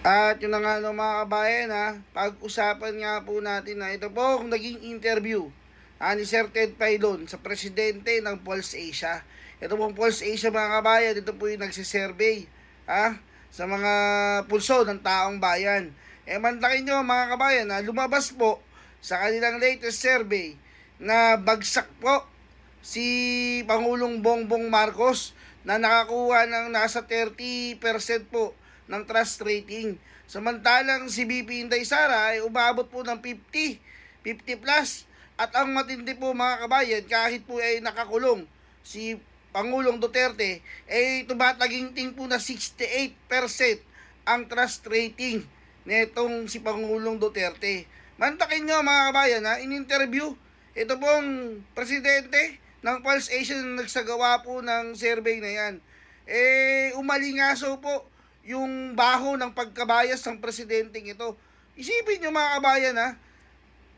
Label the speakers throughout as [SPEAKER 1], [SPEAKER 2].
[SPEAKER 1] At yun na nga no, mga kabayan ha, pag-usapan nga po natin na ito po kung naging interview ni Sir Ted Pailon sa presidente ng Pulse Asia. Ito pong Pulse Asia mga kabayan, ito po yung nagsisurvey sa mga pulso ng taong bayan. Mantakin nyo mga kabayan na lumabas po sa kanilang latest survey na bagsak po si Pangulong Bongbong Marcos na nakakuha ng nasa 30% po ng trust rating. Samantalang si BP Inday Sara ay umabot po ng 50 plus. At ang matindi po mga kabayan, kahit po ay nakakulong si Pangulong Duterte, ay tumataginting po na 68% ang trust rating netong si Pangulong Duterte. Mantakin nyo mga kabayan in-interview ito pong presidente ng Pulse Asia na nagsagawa po ng survey na yan. Umalingaso po yung baho ng pagkabayas ng presidenteng ito. Isipin nyo mga kabayan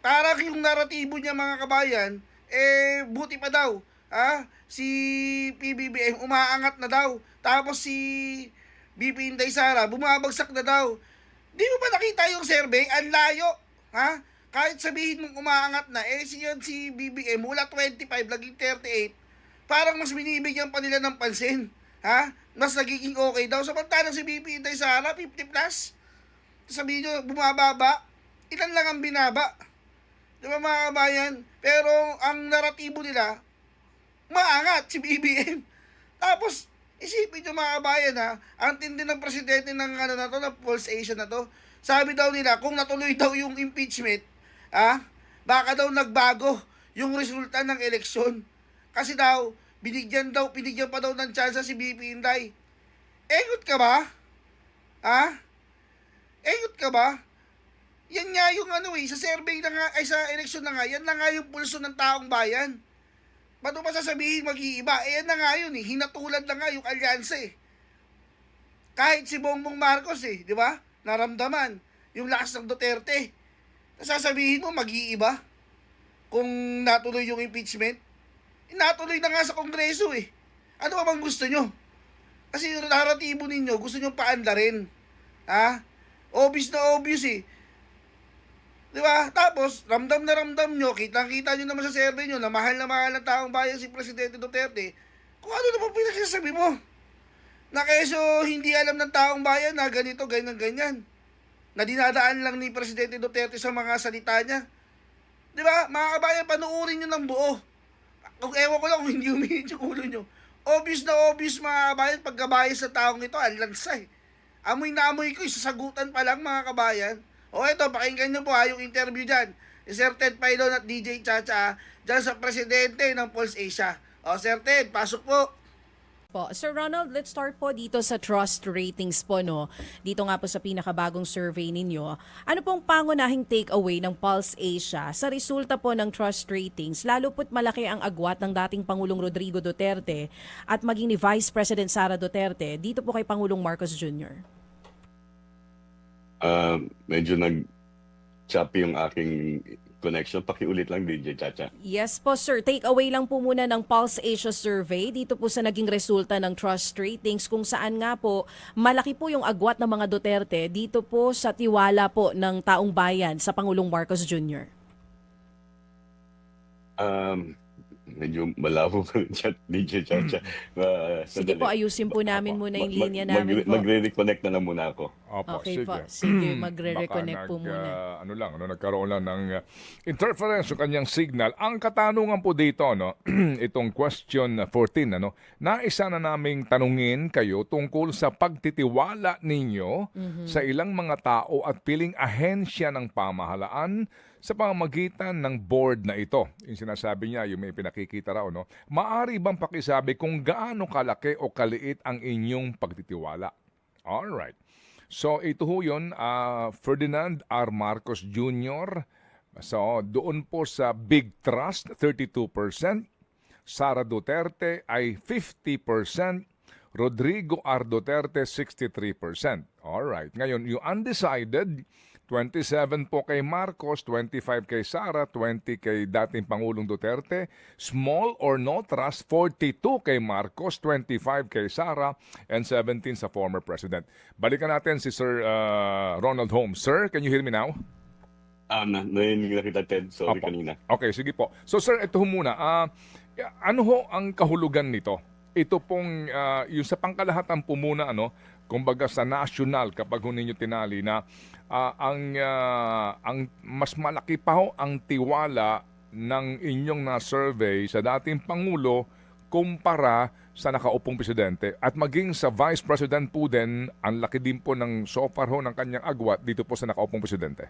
[SPEAKER 1] para yung naratibo niya mga kabayan, buti pa daw. Si PBBM umaangat na daw. Tapos si BP Inday Sara bumabagsak na daw. Di mo ba nakita yung survey? Ang layo. Kahit sabihin mong umaangat na, si BBM mula 25, naging 38, parang mas binibigyan pa nila ng pansin. Mas nagiging okay daw. Samantalang si BP Inday Sara, 50 plus. Sabihin nyo, bumababa. Ilan lang ang binaba. Di ba mga kabayan? Pero ang naratibo nila, maangat si BBM. Tapos, isipin nyo mga kabayan ang tindi ng presidente ng ng Pulse Asia na to. Sabi daw nila, kung natuloy daw yung impeachment, baka daw nagbago yung resulta ng eleksyon. Kasi daw, binigyan pa daw ng tsansa si BP Inday. Engot ka ba? Engot ka ba? Yan nga yung sa survey na nga, sa eleksyon na nga, yan na nga yung pulso ng taong bayan. Paano pa sasabihin mag-iiba? Yan na nga yun hinatulad na nga yung alyansa Kahit si Bongbong Marcos di ba? Naramdaman yung lakas ng Duterte. Sasabihin mo mag-iiba kung natuloy yung impeachment. Natuloy na nga sa Kongreso Ano ba bang gusto nyo? Kasi yung naratibo ninyo, gusto nyo paandarin. Obvious na obvious Di ba? Tapos, ramdam na ramdam nyo, kitang-kita nyo naman sa survey nyo na mahal ng taong bayan si Presidente Duterte. Kung ano naman pinagsasabi mo? Na keso hindi alam ng taong bayan na ganito, ganyan. Na dinadaan lang ni Presidente Duterte sa mga salita niya. Di ba? Mga kabayan, panuorin nyo ng buo. Kung ewan ko lang kung hindi umihinit yung ulo nyo. Obvious na obvious mga kabayan, pagkabayas sa taong ito, ang lansa Amoy na amoy ko, isasagutan pa lang mga kabayan. Ito, pakinggan nyo po yung interview dyan. Si Sir Ted Pailon at DJ Chacha dyan sa presidente ng Pulse Asia. Sir Ted, pasok po.
[SPEAKER 2] Sir Ronald, let's start po dito sa trust ratings po, no? Dito nga po sa pinakabagong survey ninyo. Ano pong pangunahing takeaway ng Pulse Asia sa resulta po ng trust ratings, lalo po't malaki ang agwat ng dating Pangulong Rodrigo Duterte at maging ni Vice President Sara Duterte dito po kay Pangulong Marcos Jr.?
[SPEAKER 3] Medyo nag-choppy yung aking connection. Pakiulit lang, DJ Chacha.
[SPEAKER 2] Yes po, sir. Take away lang po muna ng Pulse Asia survey dito po sa naging resulta ng trust ratings kung saan nga po malaki po yung agwat ng mga Duterte dito po sa tiwala po ng taong bayan sa Pangulong Marcos Jr.
[SPEAKER 3] Medyo malabo pa rin chat, DJ Chacha.
[SPEAKER 2] Sige po, ayusin po namin muna yung linya namin po.
[SPEAKER 3] Magre-reconnect na lang muna ako.
[SPEAKER 4] Opo,
[SPEAKER 2] Okay
[SPEAKER 4] sige.
[SPEAKER 2] po, sige, magre-reconnect po muna.
[SPEAKER 4] Nagkaroon lang ng interference sa kanyang signal. Ang katanungan po dito, itong question 14, naisa na naming tanungin kayo tungkol sa pagtitiwala ninyo sa ilang mga tao at piling ahensya ng pamahalaan sa pamamagitan ng board na ito. Yung sinasabi niya, yung may pinakikita raw, maari bang pakisabi kung gaano kalaki o kaliit ang inyong pagtitiwala? Alright. So ito ho yun, Ferdinand R. Marcos Jr. So doon po sa Big Trust, 32%. Sara Duterte ay 50%. Rodrigo R. Duterte, 63%. Alright. Ngayon, yung undecided, 27 po kay Marcos, 25 kay Sara, 20 kay dating Pangulong Duterte. Small or no trust, 42 kay Marcos, 25 kay Sara, and 17 sa former president. Balikan natin si Sir Ronald Holmes. Sir, can you hear me now?
[SPEAKER 3] Narinig na kita, Ted. Sorry
[SPEAKER 4] Opo.
[SPEAKER 3] kanina.
[SPEAKER 4] Okay, sige po. So sir, ito ho muna. Ano ho ang kahulugan nito? Ito pong yung sa pangkalahatan po muna, kumbaga sa national, kapag ho ninyo tinali na ang mas malaki pa ho ang tiwala ng inyong na-survey sa dating Pangulo kumpara sa nakaupong presidente. At maging sa Vice President po din, ang laki din po ng so far ho ng kanyang agwat dito po sa nakaupong presidente.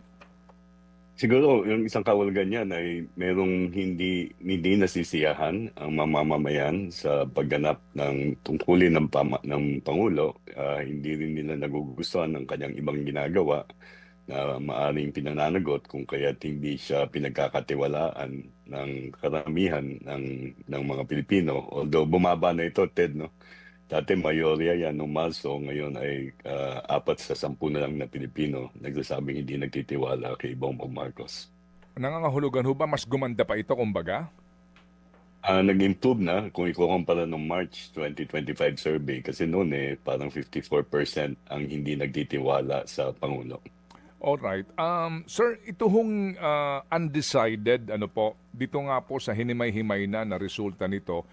[SPEAKER 3] Siguro, yung isang kahulugan niyan ay merong hindi nasisiyahan ang mamamayan sa pagganap ng tungkulin ng Pangulo. Hindi rin nila nagugustuhan ng kanyang ibang ginagawa na maaring pinananagot kung kaya't hindi siya pinagkakatiwalaan ng karamihan ng mga Pilipino. Although bumaba na ito, Ted, no? Dati mayorya yan nung Marso, ngayon ay 4 sa 10 na lang na Pilipino nagsasabing hindi nagtitiwala kay Bongbong Marcos.
[SPEAKER 4] Nangangahulugan ho ba mas gumanda pa ito kumbaga?
[SPEAKER 3] Nag-improve na kung ikukumpara nung March 2025 survey kasi noon parang 54% ang hindi nagtitiwala sa Pangulo.
[SPEAKER 4] Alright. Sir, ito hong undecided, dito nga po sa hinimay-himay na resulta nito,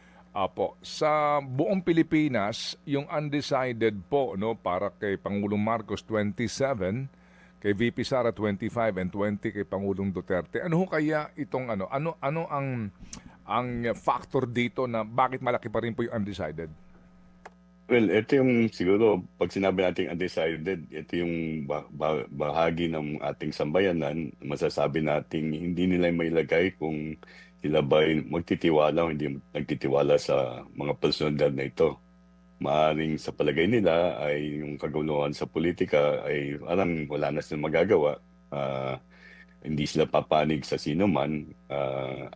[SPEAKER 4] sa buong Pilipinas, yung undecided po para kay Pangulong Marcos 27, kay VP Sara 25 and 20 kay Pangulong Duterte. Ano ho kaya itong ano ang factor dito na bakit malaki pa rin po yung undecided?
[SPEAKER 3] Well, ito yung siguro pag sinabi nating undecided, ito yung bahagi ng ating sambayanan, masasabi nating hindi nila mailagay kung sila ba magtitiwala o hindi nagtitiwala sa mga personalidad na ito. Maaring sa palagay nila ay yung kaguluhan sa politika ay parang wala na silang magagawa. Hindi sila papanig sa sino man.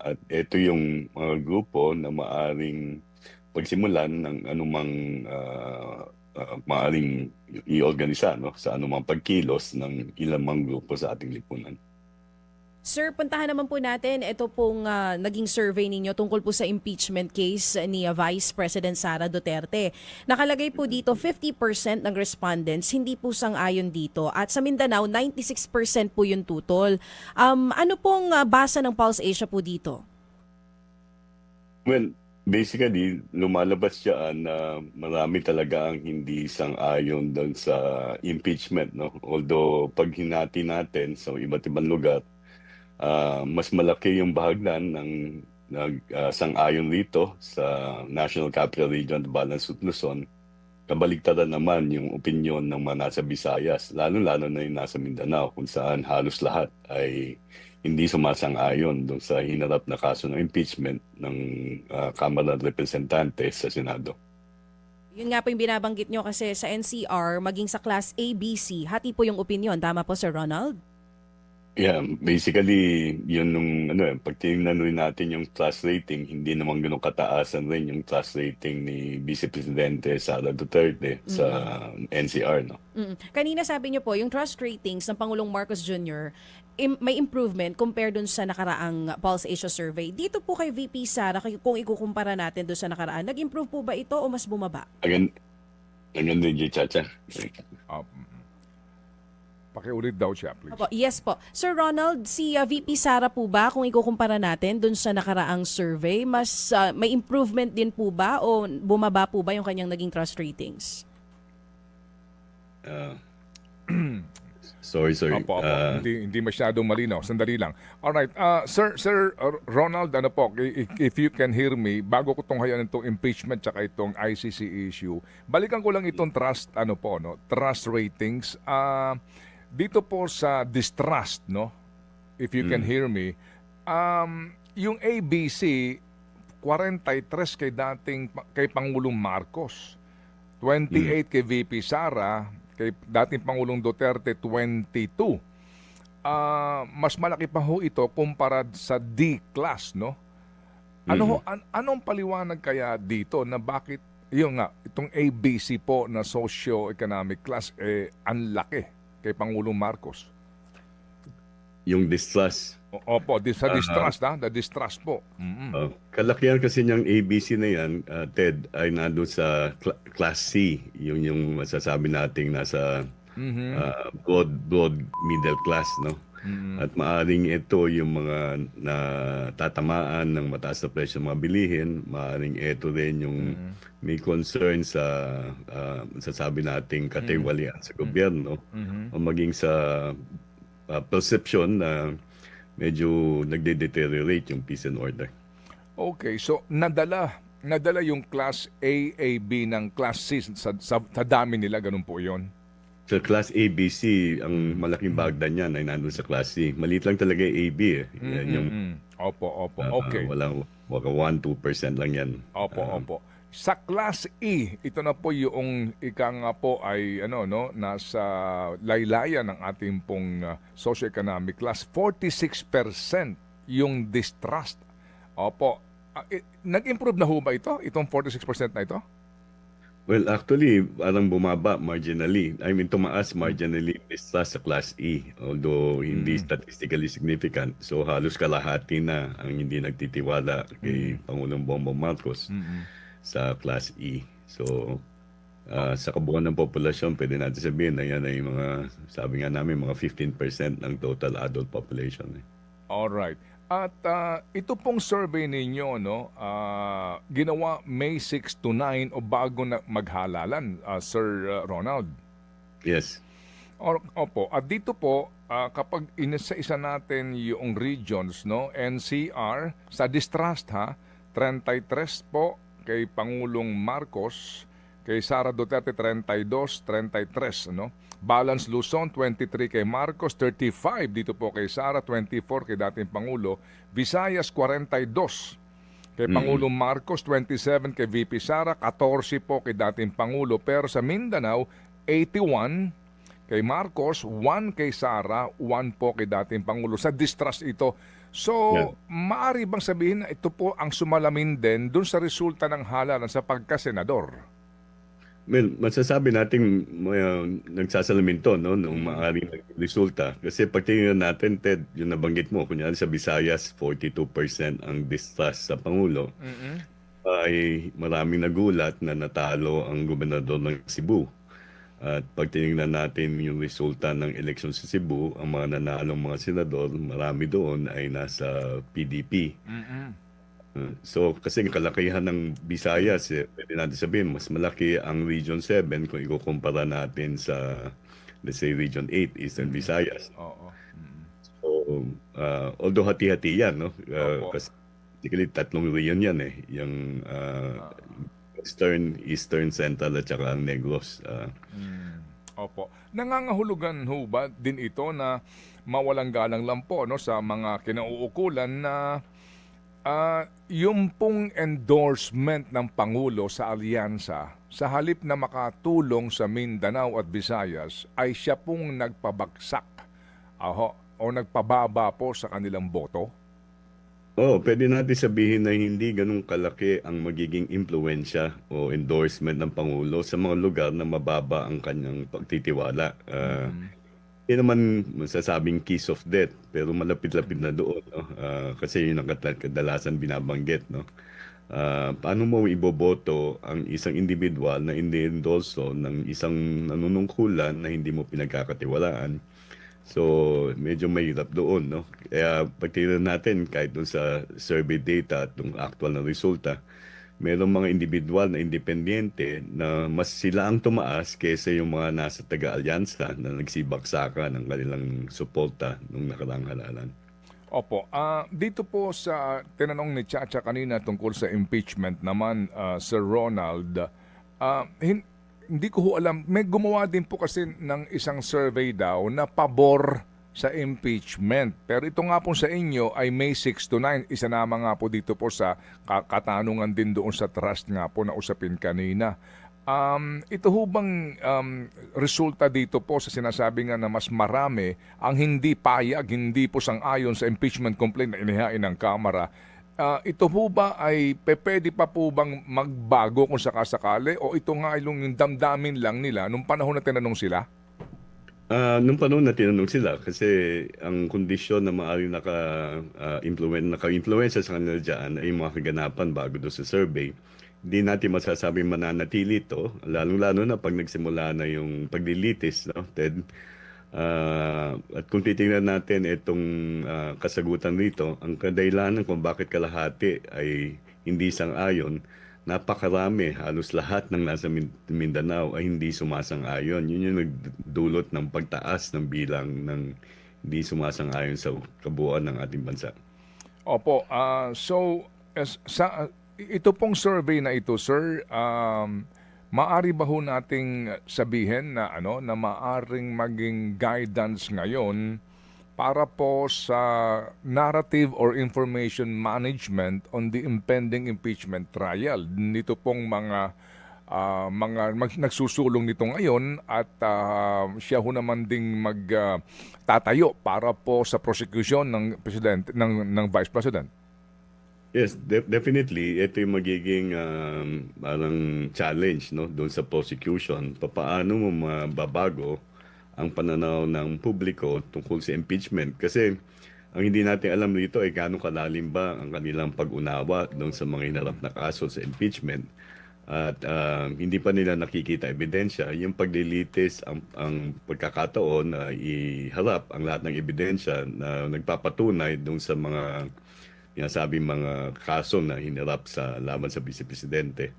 [SPEAKER 3] At ito yung mga grupo na maaring pagsimulan ng anumang maaring i-organisa sa anumang pagkilos ng ilang mga grupo sa ating lipunan.
[SPEAKER 2] Sir, puntahan naman po natin ito pong naging survey ninyo tungkol po sa impeachment case ni Vice President Sara Duterte. Nakalagay po dito 50% ng respondents hindi po sang-ayon dito at sa Mindanao 96% po yung tutol. Ano pong basa ng Pulse Asia po dito?
[SPEAKER 3] Well, basically, lumalabas siya na marami talaga ang hindi sang-ayon doon sa impeachment. No? Although pag hinati natin sa iba't ibang lugar, mas malaki yung bahagdan ng sang-ayon rito sa National Capital Region at Balanzut Luzon. Kabaligtaran naman yung opinyon ng mga nasa Visayas, lalo-lalo na yung nasa Mindanao, kung saan halos lahat ay hindi sumasang-ayon doon sa hinarap na kaso ng impeachment ng Kamara ng Representantes sa Senado.
[SPEAKER 2] Yun nga po yung binabanggit nyo kasi sa NCR, maging sa Class A, B, C, hati po yung opinion. Tama po, Sir Ronald?
[SPEAKER 3] Yeah, basically, yun nung pag tinignan rin natin yung trust rating, hindi naman ganun kataasan rin yung trust rating ni Vice Presidente Sara Duterte sa NCR, no?
[SPEAKER 2] Kanina sabi niyo po, yung trust ratings ng Pangulong Marcos Jr. May improvement compared dun sa nakaraang Pulse Asia survey. Dito po kay VP Sara, kung ikukumpara natin dun sa nakaraan, nag-improve po ba ito o mas bumaba?
[SPEAKER 3] Again din, Chacha.
[SPEAKER 4] Pakiulit daw siya, please.
[SPEAKER 2] Opo, yes po. Sir Ronald, si VP Sara po ba, kung ikukumpara natin dun sa nakaraang survey, mas may improvement din po ba o bumaba po ba yung kanyang naging trust ratings?
[SPEAKER 3] Sorry.
[SPEAKER 4] Opo. Hindi masyadong malinaw. Sandali lang. Alright. Sir Ronald, if you can hear me, bago ko tunghayan itong impeachment tsaka itong ICC issue, balikan ko lang itong trust ratings. Dito po sa distrust, if you can hear me, yung ABC, 43 kay Pangulong Marcos, 28 kay VP Sara, kay dating Pangulong Duterte 22. Mas malaki pa ho ito kumpara sa D-class, no? Anong paliwanag kaya dito na bakit itong ABC po na socio-economic class ang laki kay Pangulong Marcos?
[SPEAKER 3] yung distrust.
[SPEAKER 4] Opo, sa
[SPEAKER 3] Ah,
[SPEAKER 4] distrust, the distrust po.
[SPEAKER 3] Kalakihan kasi niyang ABC na yan, Ted, ay nandun sa Class C. Yung masasabi nating nasa broad middle class, no? At maaring ito yung mga natatamaan ng mataas na presyo ng mga bilihin, maaring ito rin yung may concern sa masasabi nating katiwalian sa gobyerno o maging sa perception na medyo nagde-deteriorate yung peace and order.
[SPEAKER 4] Okay, so nadala yung Class A, B ng Class C sa dami nila, ganun po yon.
[SPEAKER 3] Sa Class A, B, C, ang malaking bagda niyan ay nandun sa Class C. Maliit lang talaga yung A, B eh. Yan yung
[SPEAKER 4] Opo, okay.
[SPEAKER 3] walang 1-2% lang yan.
[SPEAKER 4] Opo. Sa Class E, ito na po yung ika nga po ay nasa laylayan ng ating pong socioeconomic class. 46% yung distrust. Opo. Nag-improve na ho ba ito? Itong 46% na ito?
[SPEAKER 3] Well, actually, parang bumaba marginally. I mean, tumaas marginally distrust sa Class E. Although hindi statistically significant. So halos kalahati na ang hindi nagtitiwala kay Pangulong Bongbong Marcos sa Class E. So, sa kabuuan ng populasyon, pwede natin sabihin na yan ay mga, sabi nga namin, mga 15% ng total adult population.
[SPEAKER 4] Alright. At ito pong survey ninyo, ginawa May 6 to 9 o bago na maghalalan, Sir Ronald?
[SPEAKER 3] Yes.
[SPEAKER 4] Opo. At dito po, kapag inisa-isa natin yung regions, NCR, sa distrust 33 po kay Pangulong Marcos, kay Sara Duterte 32, 33, Balance Luzon 23 kay Marcos, 35 dito po kay Sara, 24 kay dating Pangulo, Visayas 42 kay Pangulong Marcos, 27 kay VP Sara, 14 po kay dating Pangulo, pero sa Mindanao 81 kay Marcos, 1 kay Sara, 1 po kay dating Pangulo. Sa distrust ito. So, maaari bang sabihin na ito po ang sumalamin din dun sa resulta ng halalan sa pagkasenador?
[SPEAKER 3] Well, masasabi natin nagsasalamin to, nung maaaring resulta. Kasi pag tingnan natin, Ted, yung nabanggit mo, kunyari sa Visayas, 42% ang distrust sa Pangulo. Ay maraming nagulat na natalo ang gobernador ng Cebu. At pag tinignan natin yung resulta ng eleksyon sa Cebu, ang mga nanalong mga senador, marami doon ay nasa PDP. So, kasi ang kalakihan ng Visayas, pwede natin sabihin, mas malaki ang Region 7 kung ikukumpara natin sa, let's say, Region 8, Eastern Visayas.
[SPEAKER 4] Oo.
[SPEAKER 3] So, although hati-hati yan, kasi basically tatlong region yan yung Western, Eastern, Central at saka ang Negros.
[SPEAKER 4] Opo. Nangangahulugan ho ba din ito na mawalang galang lang po sa mga kinauukulan na yung pong endorsement ng Pangulo sa alyansa, sa halip na makatulong sa Mindanao at Visayas, ay siya pong nagpabagsak o nagpababa po sa kanilang boto?
[SPEAKER 3] Pwede natin sabihin na hindi ganun kalaki ang magiging impluensya o endorsement ng Pangulo sa mga lugar na mababa ang kanyang pagtitiwala. Hindi naman masasabing kiss of death, pero malapit-lapit na doon. Kasi yun ang kadalasan binabanggit. Paano mo iboboto ang isang individual na ini-endorso ng isang nanunungkulan na hindi mo pinagkakatiwalaan? So, medyo mahirap doon. Kaya pagtingnan natin kahit doon sa survey data at yung actual na resulta, mayroong mga individual na independyente na mas sila ang tumaas kaysa yung mga nasa taga-alyansa na nagsibaksakan ng kanilang suporta nung nakaraang halalan.
[SPEAKER 4] Opo. Dito po sa tinanong ni Chacha kanina tungkol sa impeachment naman, Sir Ronald, hindi ko alam, may gumawa din po kasi ng isang survey daw na pabor sa impeachment. Pero ito nga po sa inyo ay May 6 to 9. Isanama nga po dito po sa katanungan din doon sa trust nga po na usapin kanina. Ito ho bang resulta dito po sa sinasabi nga na mas marami ang hindi payag, hindi po sang-ayon sa impeachment complaint na inihain ng Kamara? Ito po ba ay pwede pa po bang magbago kung sakasakali o ito nga yung damdamin lang nila nung panahon na tinanong sila?
[SPEAKER 3] Nung panahon na tinanong sila kasi ang kondisyon na maaaring naka-influensya sa kanila diyan ay yung mga kaganapan bago do sa survey. Hindi natin masasabing mananatili ito, lalong-lalo na pag nagsimula na yung paglilitis, no, Ted? At kung titingnan natin itong kasagutan rito, ang kadahilanan kung bakit kalahati ay hindi sang-ayon, napakarami, halos lahat ng nasa Mindanao ay hindi sumasang-ayon. Yun yung nagdulot ng pagtaas ng bilang ng hindi sumasang-ayon sa kabuuan ng ating bansa.
[SPEAKER 4] Opo, ito pong survey na ito, sir, maari ba ho nating sabihin na na maaring maging guidance ngayon para po sa narrative or information management on the impending impeachment trial? Nito pong nagsusulong nito ngayon at siya ho naman ding magtatayo para po sa prosecution ng presidente ng Vice President.
[SPEAKER 3] Yes, definitely. Ito yung magiging parang challenge, no, doon sa prosecution. Paano mo mababago ang pananaw ng publiko tungkol sa impeachment? Kasi ang hindi natin alam dito ay gaano kalalim ba ang kanilang pag-unawa doon sa mga hinarap na kaso sa impeachment. At hindi pa nila nakikita ebidensya. Yung paglilitis ang pagkakataon na iharap ang lahat ng ebidensya na nagpapatunay doon sa mga sinasabing mga kaso na hinarap sa laban sa Vice Presidente.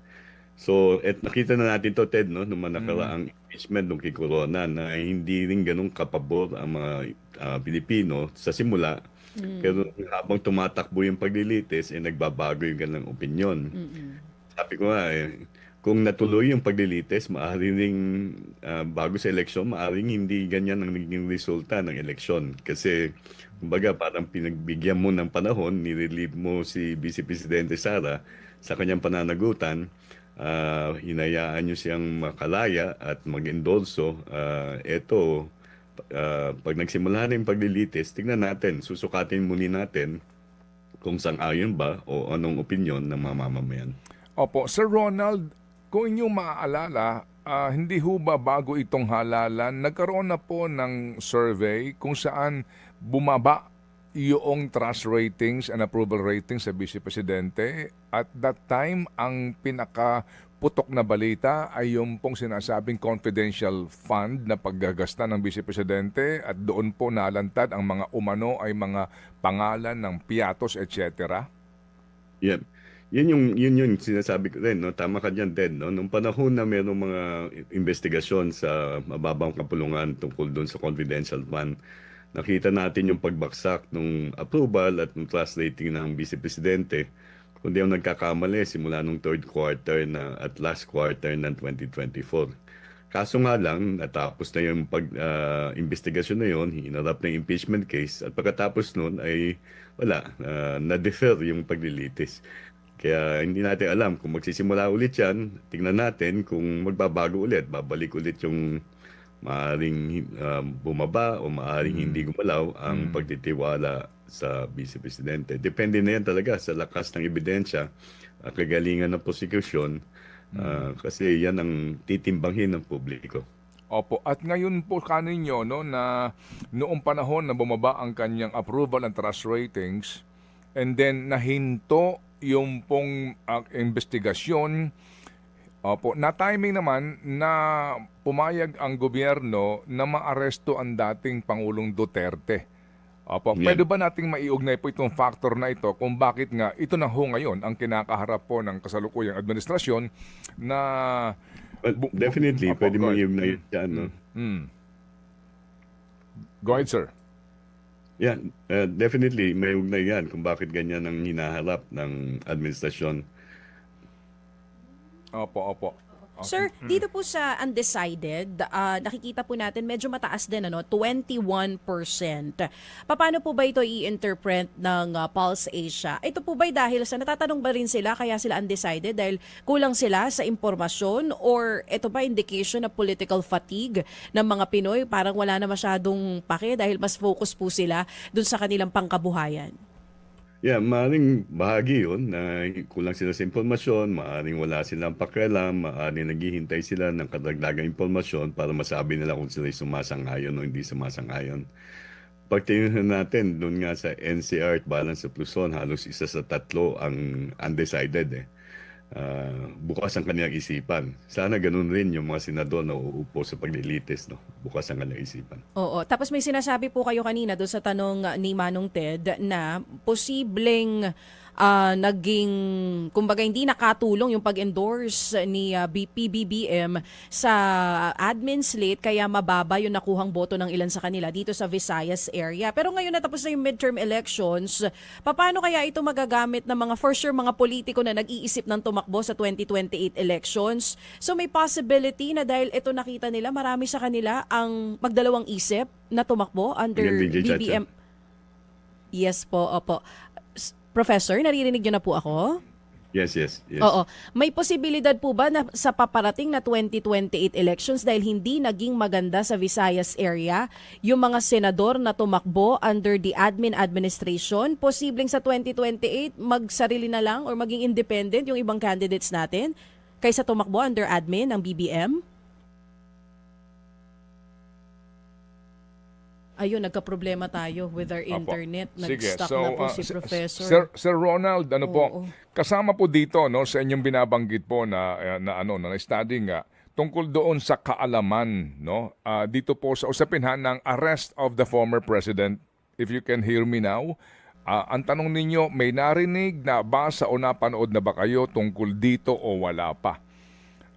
[SPEAKER 3] So, nakita na natin to, Ted, no, nung nakaraang impeachment nung kay Corona na hindi rin ganun kapabor ang mga Pilipino sa simula. Pero habang tumatakbo yung paglilitis, nagbabago yung ganang opinyon. Sabi ko nga, kung natuloy yung paglilitis, maaaring ring bago sa eleksyon, maaaring hindi ganyan ang naging resulta ng eleksyon. Kasi, kumbaga, parang pinagbigyan mo ng panahon, nirelieve mo si Vice Presidente Sara sa kanyang pananagutan, hinayaan nyo siyang makalaya at mag-endorso. Pag nagsimula na yung paglilitis, tignan natin, susukatin muli natin kung sang-ayon ba o anong opinyon ng mga mamamayan.
[SPEAKER 4] Opo, Sir Ronald, kung inyong maaalala, hindi ho ba bago itong halalan, nagkaroon na po ng survey kung saan bumaba yung trust ratings and approval ratings sa Vice Presidente. At that time, ang pinakaputok na balita ay yung pong sinasabing confidential fund na paggagasta ng Vice Presidente at doon po nalantad ang mga umano ay mga pangalan ng piatos, etc.
[SPEAKER 3] Yeah. Yun yung sinasabi ko rin, no? Tama ka dyan, Ted, no? Nung panahon na mayroong mga investigasyon sa mababang kapulungan tungkol doon sa confidential fund, nakita natin yung pagbaksak ng approval at ng trust rating ng Vice Presidente. Kung di ako nagkakamali, simula nung third quarter na at last quarter ng 2024. Kaso nga lang, natapos na yung investigasyon na yun, hinarap na yung impeachment case, at pagkatapos nun ay wala, na-defer yung paglilitis. Kaya hindi natin alam kung magsisimula ulit yan, tingnan natin kung magbabago ulit, babalik ulit yung maaring bumaba o maaring hindi gumalaw ang pagtitiwala sa Vice Presidente. Depende na yan talaga sa lakas ng ebidensya at kagalingan ng prosecution kasi yan ang titimbanghin ng publiko.
[SPEAKER 4] Opo, at ngayon po kaninyo na noong panahon na bumaba ang kanyang approval and trust ratings and then nahinto yung pong investigasyon. Opo, na timing naman na pumayag ang gobyerno na maaresto ang dating Pangulong Duterte. Opo,
[SPEAKER 3] Yeah.
[SPEAKER 4] pwede ba nating maiugnay po itong factor na ito kung bakit nga ito na ho ngayon ang kinakaharap po ng kasalukuyang administrasyon na...
[SPEAKER 3] Well, definitely,
[SPEAKER 4] Opo,
[SPEAKER 3] pwede
[SPEAKER 4] go
[SPEAKER 3] mong
[SPEAKER 4] ahead.
[SPEAKER 3] iugnay yan, no?
[SPEAKER 4] Go ahead, sir.
[SPEAKER 3] Yeah, definitely may ugnay yan kung bakit ganyan ang hinaharap ng administrasyon.
[SPEAKER 4] Opo, opo.
[SPEAKER 2] Sir, dito po sa undecided, nakikita po natin medyo mataas din, 21%. Paano po ba ito i-interpret ng Pulse Asia? Ito po ba dahil sa natatanong ba rin sila kaya sila undecided dahil kulang sila sa impormasyon or ito ba indication na political fatigue ng mga Pinoy, parang wala na masyadong pake dahil mas focus po sila dun sa kanilang pangkabuhayan?
[SPEAKER 3] Yeah, maaaring bahagi yun na kulang sila sa impormasyon, maaaring wala silang pakialam, maaaring naghihintay sila ng kadagdagang impormasyon para masabi nila kung sila'y sumasang-ayon o hindi sumasang-ayon. Pag tingnan natin, doon nga sa NCR at Balance of Luzon, halos isa sa tatlo ang undecided eh. Bukas ang kanilang isipan. Sana ganun rin yung mga senador na uupo sa paglilitis, no? Bukas ang kanilang isipan.
[SPEAKER 2] Oo. Tapos may sinasabi po kayo kanina doon sa tanong ni Manong Ted na posibleng naging, kumbaga hindi nakatulong yung pag-endorse ni PBBM sa admin slate kaya mababa yung nakuhang boto ng ilan sa kanila dito sa Visayas area. Pero ngayon natapos na yung midterm elections, paano kaya ito magagamit ng mga for sure mga politiko na nag-iisip ng tumakbo sa 2028 elections? So may possibility na dahil ito nakita nila, marami sa kanila ang magdalawang isip na tumakbo under
[SPEAKER 3] Ganyan, DJ Chacha.
[SPEAKER 2] BBM. Yes po, opo. Professor, naririnig niyo na po ako?
[SPEAKER 3] Yes, yes, yes.
[SPEAKER 2] Oo. May posibilidad po ba na sa paparating na 2028 elections dahil hindi naging maganda sa Visayas area yung mga senador na tumakbo under the admin administration, posibleng sa 2028 magsarili na lang or maging independent yung ibang candidates natin kaysa tumakbo under admin ng BBM? Ayun, nagka-problema tayo with our internet.
[SPEAKER 4] Sige.
[SPEAKER 2] Nag-stuck
[SPEAKER 4] So,
[SPEAKER 2] na po si
[SPEAKER 4] S-
[SPEAKER 2] Professor.
[SPEAKER 4] Sir Ronald, ano po,
[SPEAKER 2] Oo.
[SPEAKER 4] kasama po dito no sa inyong binabanggit po na study nga tungkol doon sa kaalaman no dito po sa usapin ng arrest of the former president. If you can hear me now, ang tanong ninyo, may narinig na basa o napanood na ba kayo tungkol dito o wala pa?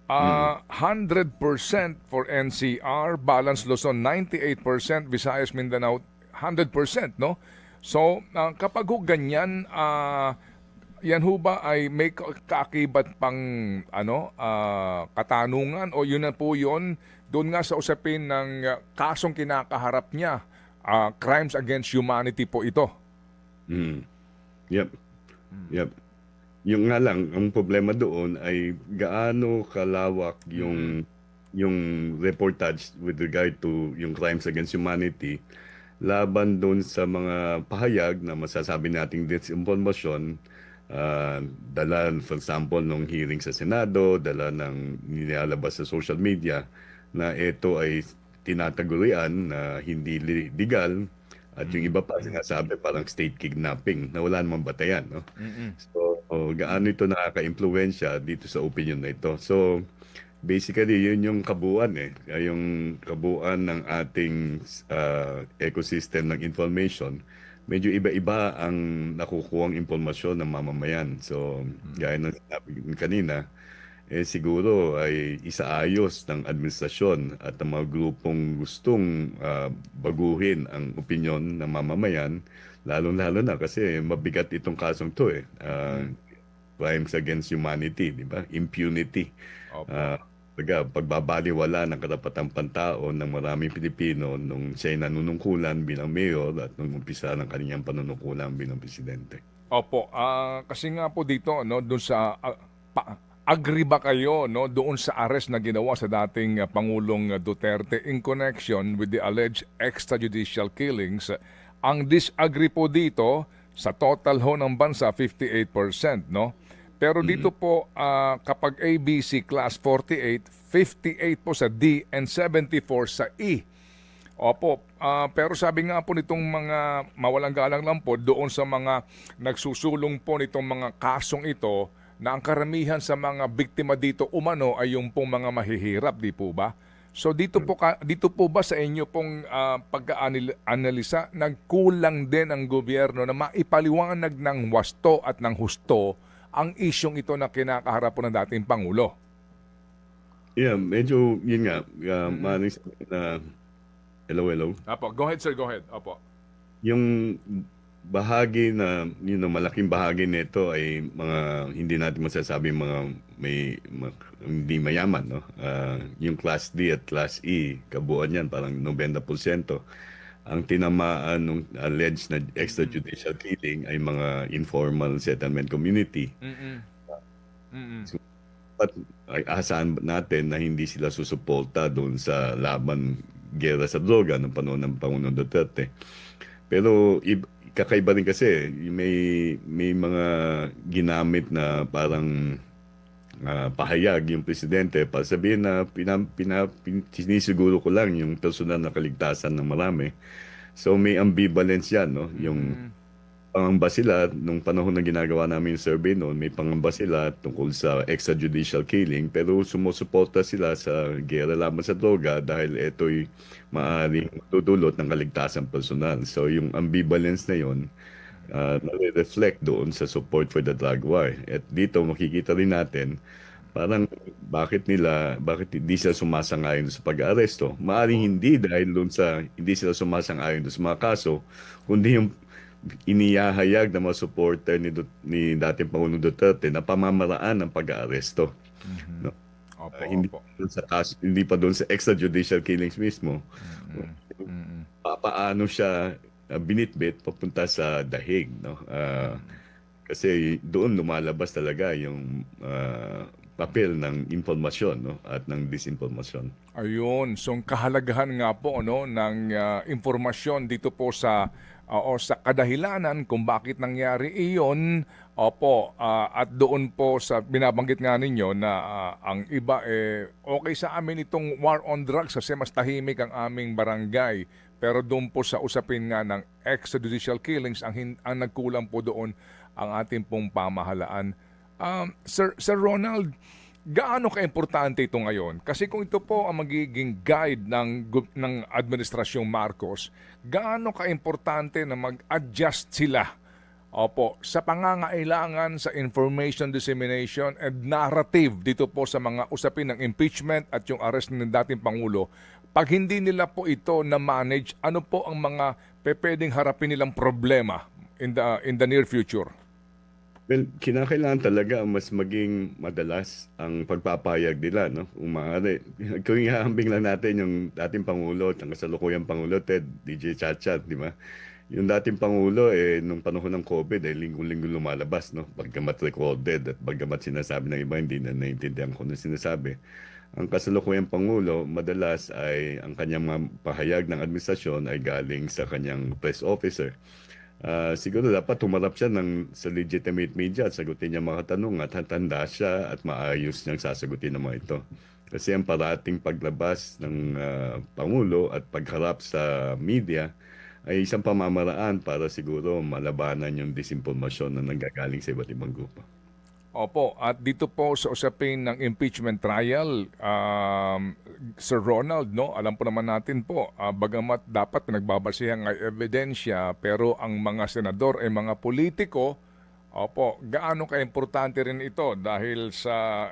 [SPEAKER 4] 100% for NCR, Balance Luzon 98%, Visayas Mindanao 100%, no? So, kapag ho ganyan, yan ho ba ay may kaakibat pang katanungan o yun na po yun doon nga sa usapin ng kasong kinakaharap niya, crimes against humanity po ito?
[SPEAKER 3] Yep. Yep. Yung nga lang, ang problema doon ay gaano kalawak yung reportage with regard to yung crimes against humanity laban doon sa mga pahayag na masasabi nating disinformasyon, dala, for example, nung hearing sa Senado, dala ng nilalabas sa social media na ito ay tinatagurian na hindi legal. At yung iba pa sinasabi parang state kidnapping na wala namang batayan, no? So, gaano ito nakaka-impluwensya dito sa opinion na ito. So, basically, yun yung kabuuan yung kabuuan ng ating ecosystem ng information. Medyo iba-iba ang nakukuhang impormasyon ng mamamayan. So, gaya ng sinabi kanina, siguro ay isaayos ng administrasyon at ng mga grupong gustong baguhin ang opinyon ng mamamayan, lalo-lalo na kasi mabigat itong kasong to crimes against humanity, di ba? Impunity. Pagbabaliwala ng karapatang pantao ng maraming Pilipino nung siya'y nanunungkulan bilang mayor at nung umpisa ng kanyang panunungkulan bilang presidente.
[SPEAKER 4] Opo, kasi nga po dito no doon sa agree ba kayo no doon sa arrest na ginawa sa dating Pangulong Duterte in connection with the alleged extrajudicial killings? Ang disagree po dito sa total ho ng bansa 58%, no? Pero dito po kapag ABC class 48, 58 po sa D and 74 sa E. Opo, pero sabi nga po nitong mga mawalang galang lang po doon sa mga nagsusulong po nitong mga kasong ito na ang karamihan sa mga biktima dito umano ay yung pong mga mahihirap, di po ba? So dito po ba sa inyo pong pag-aanalisa nagkulang din ang gobyerno na maipaliwanag ng wasto at ng husto ang isyong ito na kinakaharap po ng dating Pangulo?
[SPEAKER 3] Yeah, medyo yun nga, maaaring sabihin na hello.
[SPEAKER 4] Opo, go ahead sir, go ahead. Opo.
[SPEAKER 3] Yung bahagi na malaking bahagi nito ay mga hindi natin masasabi hindi mayaman, no? Yung class D at class E, kabuuan yan parang 90%. Ang tinamaan ng alleged na extrajudicial killing ay mga informal settlement community. So, ay asahan natin na hindi sila susuporta doon sa laban gera sa droga ng panahon ng Pangulong Duterte. Pero kakaiba rin kasi may mga ginamit na parang pahayag yung presidente para sabihin na sinisiguro ko lang yung personal na kaligtasan ng marami. So may ambivalence yan, no? Yung pangamba sila, nung panahon na ginagawa namin yung survey noon, may pangamba sila tungkol sa extrajudicial killing, pero sumusuporta sila sa gera laban sa droga dahil ito'y maaaring tutulot ng kaligtasan personal. So yung ambivalence na yon nare-reflect doon sa support for the drug war. At dito makikita rin natin parang bakit hindi sila sumasang-ayon sa pag-aaresto. Maaaring hindi dahil doon sa hindi sila sumasang-ayon doon sa mga kaso, kundi yung inihahayag ng mga supporter ni dating Pangulong Duterte na pamamaraan ng pag-aaresto. No?
[SPEAKER 4] Opo,
[SPEAKER 3] Hindi
[SPEAKER 4] opo.
[SPEAKER 3] doon sa kaso, hindi pa doon sa extrajudicial killings mismo. Paano siya binitbit papunta sa dahig, no? Kasi doon lumalabas talaga yung papel ng impormasyon, no, at ng disinformasyon.
[SPEAKER 4] Ayun, so ang kahalagahan nga po no ng impormasyon dito po sa o sa kadahilanan kung bakit nangyari iyon. Opo, at doon po sa binabanggit nga ninyo na ang iba okay sa amin itong war on drugs kasi mas tahimik ang aming barangay. Pero doon po sa usapin nga ng extrajudicial killings ang nagkulang po doon ang ating pong pamahalaan. Sir Ronald, gaano ka-importante ito ngayon? Kasi kung ito po ang magiging guide ng Administrasyong Marcos, gaano ka-importante na mag-adjust sila sa pangangailangan sa information dissemination and narrative dito po sa mga usapin ng impeachment at yung arrest ng dating Pangulo. Pag hindi nila po ito na-manage, ano po ang mga pwedeng harapin nilang problema in the near future?
[SPEAKER 3] Well, kinakailangan talaga mas maging madalas ang pagpapahayag nila, no? Kung maaari. Kung ihahambing lang natin yung dating Pangulo at ang kasalukuyang Pangulo, Ted, DJ Chatchat, di ba? Yung dating Pangulo, nung panahon ng COVID, linggo-linggo lumalabas, no? Bagamat recorded at bagamat sinasabi ng iba, hindi na naiintindihan ko na sinasabi. Ang kasalukuyang Pangulo, madalas ay ang kanyang mga pahayag ng administrasyon ay galing sa kanyang press officer. Siguro dapat tumarap siya sa legitimate media at sagutin niya mga tanong at handa siya at maayos niyang sasagutin ng mga ito. Kasi ang parating paglabas ng Pangulo at pagharap sa media ay isang pamamaraan para siguro malabanan yung disinformasyon na nanggagaling sa iba't ibang grupo.
[SPEAKER 4] Opo, at dito po sa usapin ng impeachment trial, Sir Ronald, no, alam po naman natin po, bagamat dapat pinagbabasihan ng ebidensya, pero ang mga senador ay mga politiko, gaano ka-importante rin ito dahil sa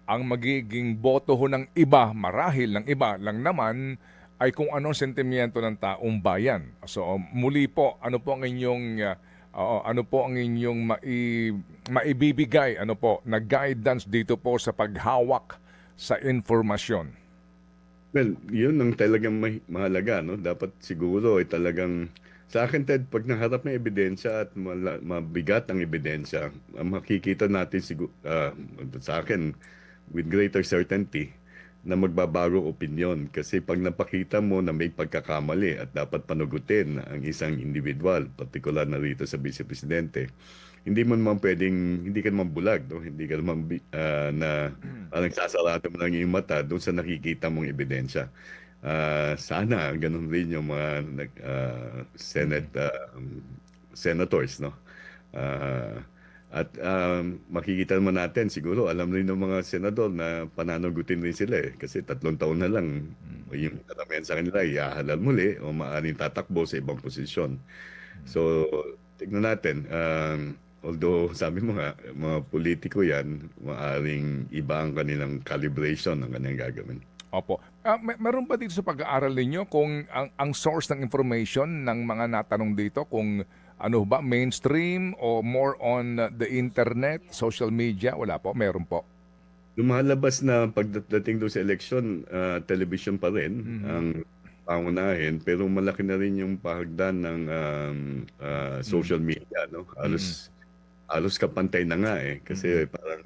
[SPEAKER 4] ang magiging boto ho ng iba, marahil ng iba lang naman, ay kung anong sentimiento ng taong bayan. So muli po, ano po ang inyong maibibigay na guidance dito po sa paghawak sa informasyon?
[SPEAKER 3] Well, yun ang talagang mahalaga, no? Dapat siguro ay talagang sa akin, Ted, pag naharap ng ebidensya at mabigat ang ebidensya, makikita natin sa akin with greater certainty na magbabago opinyon. Kasi pag napakita mo na may pagkakamali at dapat panugutin ang isang individual, partikular na rito sa Vice Presidente, hindi ka naman bulag, no? Hindi ka naman parang sasarado mo lang yung mata doon sa nakikita mong ebidensya. Sana ganun rin yung mga senators, no? Makikita naman natin, siguro alam rin ng mga senador na pananagutin rin sila kasi 3 taon na lang yung karamihan sa kanila ihahalal muli o maaaring tatakbo sa ibang posisyon. So, tignan natin. Although sabi mo nga, mga politiko yan, maaaring iba ang kanilang calibration ng kanilang gagawin.
[SPEAKER 4] Opo. Meron ba dito sa pag-aaral ninyo kung ang source ng information ng mga natanong dito, kung ano ba, mainstream o more on the internet, social media? Wala po, meron po.
[SPEAKER 3] Lumalabas na pagdating doon sa election, television pa rin ang pangunahin, pero malaki na rin yung pahagdan ng social media, no? Halos kapantay na nga kasi parang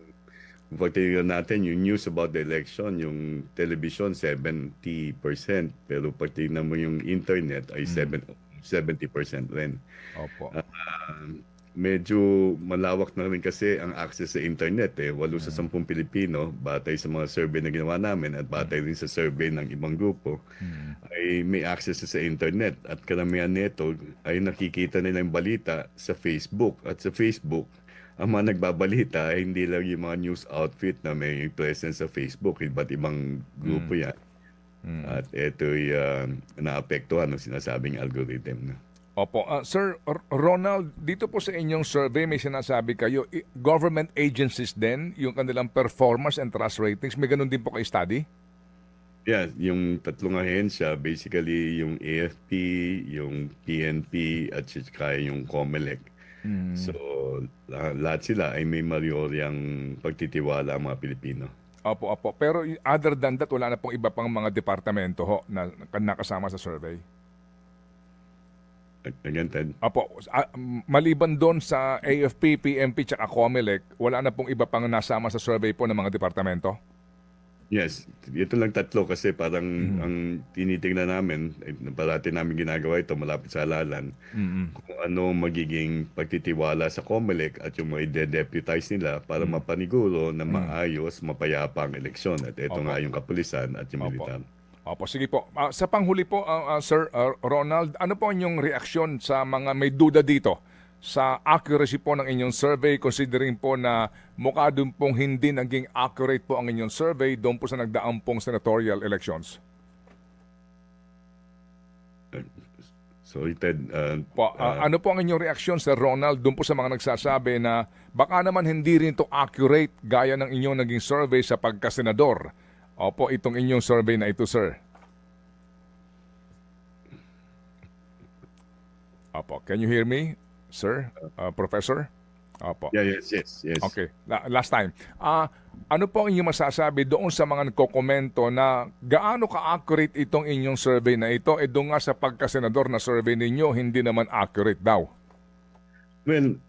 [SPEAKER 3] kung pagtingnan natin yung news about the election, yung television 70%, pero pagtingnan mo yung internet ay 70% rin.
[SPEAKER 4] Opo.
[SPEAKER 3] Medyo malawak na rin kasi ang access sa internet. 8 sa 10 Pilipino, batay sa mga survey na ginawa namin at batay rin sa survey ng ibang grupo, ay may access sa internet. At karamihan nito ay nakikita nila yung balita sa Facebook. At sa Facebook, ang mga nagbabalita ay hindi lang yung mga news outfit na may presence sa Facebook. Iba't ibang grupo yan. At ito'y naapektuhan ng sinasabing algorithm.
[SPEAKER 4] Opo. Sir Ronald, dito po sa inyong survey may sinasabi kayo, government agencies din, yung kanilang performance and trust ratings, may ganun din po kayo study?
[SPEAKER 3] Yeah, yung tatlong ahensya, basically yung AFP, yung PNP, at saka yung COMELEC. So, lahat sila ay may marioryang pagtitiwala ang mga Pilipino.
[SPEAKER 4] Opo. Pero other than that, wala na pong iba pang mga departamento ho na nakasama sa survey?
[SPEAKER 3] Again, Ted?
[SPEAKER 4] Opo. Maliban doon sa AFP, PNP, tsaka COMELEC, wala na pong iba pang nasama sa survey po ng mga departamento?
[SPEAKER 3] Yes, ito lang tatlo kasi parang ang tinitingnan namin, parati namin ginagawa ito malapit sa halalan, kung ano magiging pagtitiwala sa COMELEC at yung mga i-deputize nila para mapaniguro na maayos, mapayapa ang eleksyon. At ito nga yung kapulisan at yung militar.
[SPEAKER 4] Opo, sige po. Sa panghuli po, Sir Ronald, ano po ang inyong reaksyon sa mga may duda dito sa accuracy po ng inyong survey, considering po na mukha doon pong hindi naging accurate po ang inyong survey doon po sa nagdaang pong senatorial elections?
[SPEAKER 3] Sorry, Ted.
[SPEAKER 4] Ano po ang inyong reaksyon, Sir Ronald, doon po sa mga nagsasabi na baka naman hindi rin to accurate gaya ng inyong naging survey sa pagkasenador? Opo, itong inyong survey na ito, sir. Opo, can you hear me, sir? Professor? Opo.
[SPEAKER 3] Yeah, yes.
[SPEAKER 4] Okay, last time. Ano po ang inyong masasabi doon sa mga nagkokomento na gaano ka-accurate itong inyong survey na ito? Doon nga sa pagkasenador na survey ninyo, hindi naman accurate daw.
[SPEAKER 3] Well,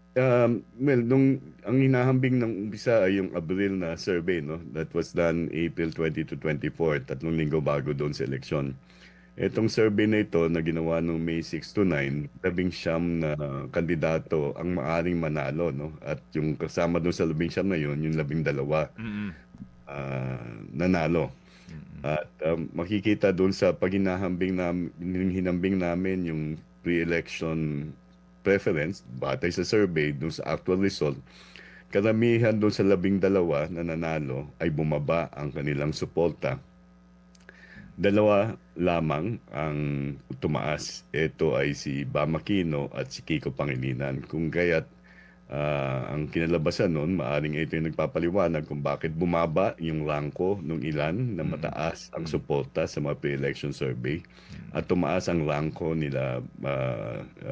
[SPEAKER 3] nung ang hinahambing ng umpisa ay yung Abril na survey, no? That was done April 20 to 24, 3 linggo bago doon sa eleksyon. Itong survey na ito na ginawa noong May 6 to 9, 19 na kandidato ang maaring manalo, no? At yung kasama doon sa 19 na yun, yung 12 nanalo. At makikita doon sa paghinahambing hinambing namin yung pre-election preference, batay sa survey, doon sa actual result, karamihan doon sa 12 na nanalo ay bumaba ang kanilang suporta. 2 lamang ang tumaas. Ito ay si Bam Aquino at si Kiko Pangilinan. Kung kaya't ang kinalabasan nun, maaring ito yung nagpapaliwanag kung bakit bumaba yung rangko ng ilan na mataas ang suporta sa mga pre-election survey at tumaas ang rangko nila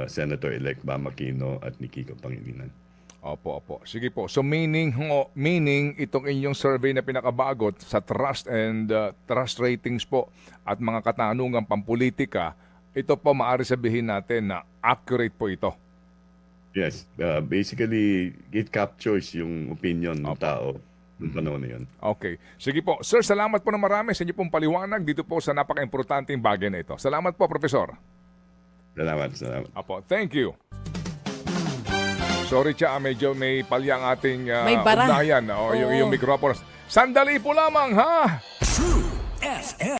[SPEAKER 3] Senator-elect Bam Aquino at ni Kiko Pangilinan.
[SPEAKER 4] Opo. Sige po. So meaning itong inyong survey na pinakabagot sa trust and trust ratings po at mga katanungang pampolitika, ito po maaari sabihin natin na accurate po ito.
[SPEAKER 3] Yes, basically it captures yung opinion ng tao ng panahon na yun.
[SPEAKER 4] Okay. Sige po. Sir, salamat po na marami sa inyo pong paliwanag dito po sa napaka-importanteng bagay na ito. Salamat po, Professor.
[SPEAKER 3] Salamat.
[SPEAKER 4] Apo, thank you. Sorry, medyo may palyang ating
[SPEAKER 2] May bara.
[SPEAKER 4] ugnayan. Yung mikropono. Sandali po lamang, ha?
[SPEAKER 5] True FM.